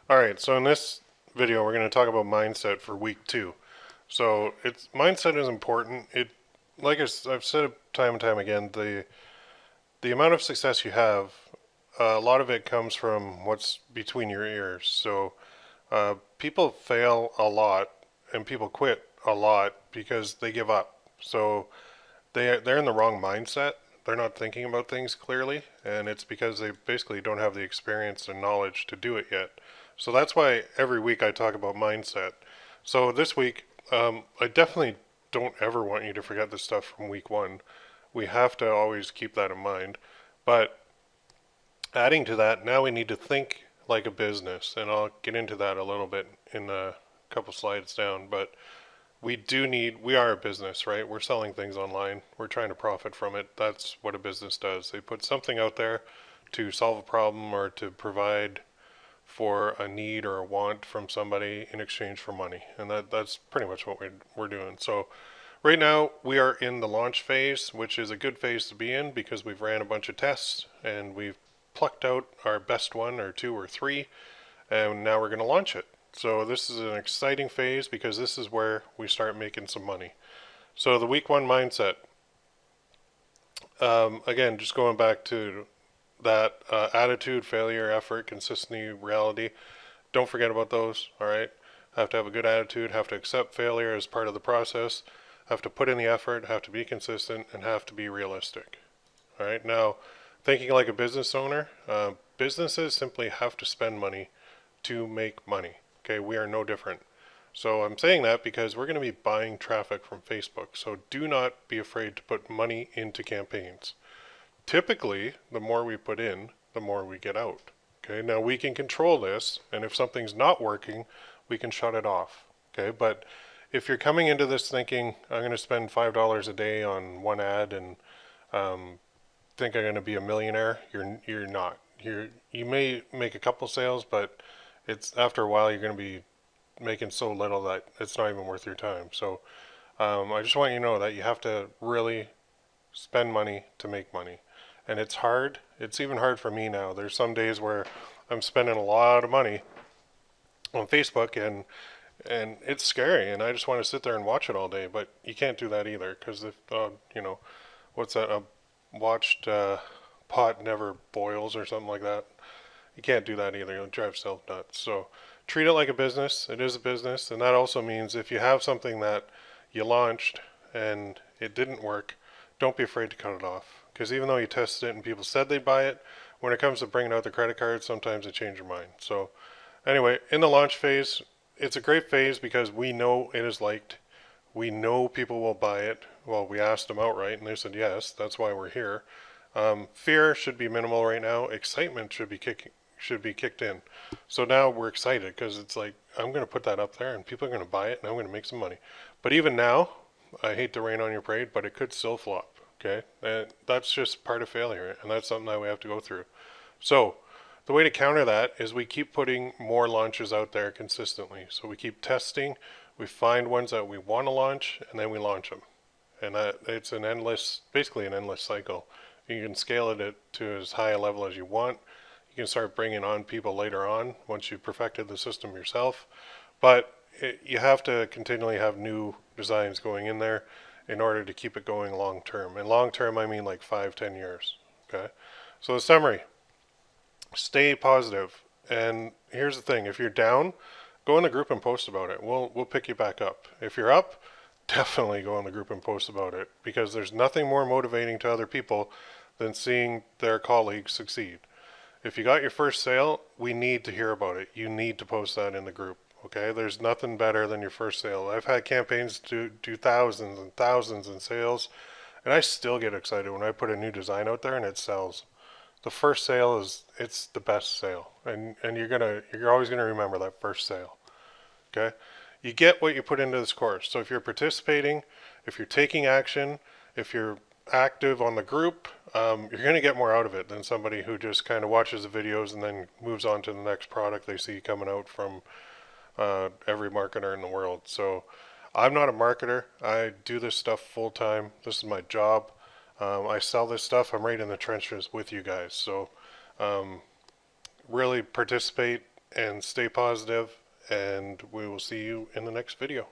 Alright, so in this video we're going to talk about mindset for week 2. So mindset is important. Like I've said time and time again, the amount of success you have, a lot of it comes from what's between your ears. So people fail a lot and people quit a lot because they give up. So they're in the wrong mindset. They're not thinking about things clearly, and it's because they basically don't have the experience and knowledge to do it yet. So that's why every week I talk about mindset. So this week, I definitely don't ever want you to forget the stuff from week 1. We have to always keep that in mind. But adding to that, now we need to think like a business, and I'll get into that a little bit in a couple slides down. But we are a business, right? We're selling things online. We're trying to profit from it. That's what a business does. They put something out there to solve a problem or to provide for a need or a want from somebody in exchange for money. And that's pretty much what we're doing. So right now we are in the launch phase, which is a good phase to be in because we've ran a bunch of tests and we've plucked out our best one or two or three, and now we're going to launch it. So this is an exciting phase because this is where we start making some money. So the week 1 mindset, again, just going back to that attitude, failure, effort, consistency, reality. Don't forget about those. All right. Have to have a good attitude. Have to accept failure as part of the process. Have to put in the effort. Have to be consistent, and have to be realistic. All right. Now, thinking like a business owner, businesses simply have to spend money to make money. Okay. We are no different. So I'm saying that because we're going to be buying traffic from Facebook. So do not be afraid to put money into campaigns. Typically, the more we put in, the more we get out. Okay, now we can control this, and if something's not working, we can shut it off. Okay, but if you're coming into this thinking, I'm going to spend $5 a day on one ad and think I'm going to be a millionaire, you're not. You may make a couple sales, but it's after a while you're going to be making so little that it's not even worth your time. So I just want you to know that you have to really spend money to make money. And it's hard. It's even hard for me now. There's some days where I'm spending a lot of money on Facebook and it's scary and I just want to sit there and watch it all day, but you can't do that either because if what's that, a watched pot never boils or something like that. You can't do that either. You'll drive yourself nuts. So treat it like a business. It is a business, and that also means if you have something that you launched and it didn't work, don't be afraid to cut it off. Because even though you tested it and people said they'd buy it, when it comes to bringing out the credit card, sometimes they change their mind. So anyway, in the launch phase, it's a great phase because we know it is liked. We know people will buy it. Well, we asked them outright and they said yes. That's why we're here. Fear should be minimal right now. Excitement should be kicked in. So now we're excited because it's like I'm going to put that up there and people are going to buy it and I'm going to make some money. But even now, I hate to rain on your parade, but it could still flop. Okay, and that's just part of failure, and that's something that we have to go through. So the way to counter that is we keep putting more launches out there consistently. So we keep testing, we find ones that we want to launch, and then we launch them. And it's basically an endless cycle. You can scale it to as high a level as you want. You can start bringing on people later on once you've perfected the system yourself. But you have to continually have new designs going in there in order to keep it going long term. And long term, I mean like 5-10 years. Okay. So the summary, stay positive. And here's the thing, if you're down, go in the group and post about it. We'll pick you back up. If you're up, definitely go in the group and post about it because there's nothing more motivating to other people than seeing their colleagues succeed. If you got your first sale, we need to hear about it. You need to post that in the group. Okay, there's nothing better than your first sale. I've had campaigns do thousands and thousands in sales, and I still get excited when I put a new design out there and it sells. The first sale it's the best sale, and you're always gonna remember that first sale. Okay, you get what you put into this course. So if you're participating, if you're taking action, if you're active on the group, you're going to get more out of it than somebody who just kind of watches the videos and then moves on to the next product they see coming out from every marketer in the world. So I'm not a marketer. I do this stuff full time. This is my job. I sell this stuff. I'm right in the trenches with you guys. So really participate and stay positive, and we will see you in the next video.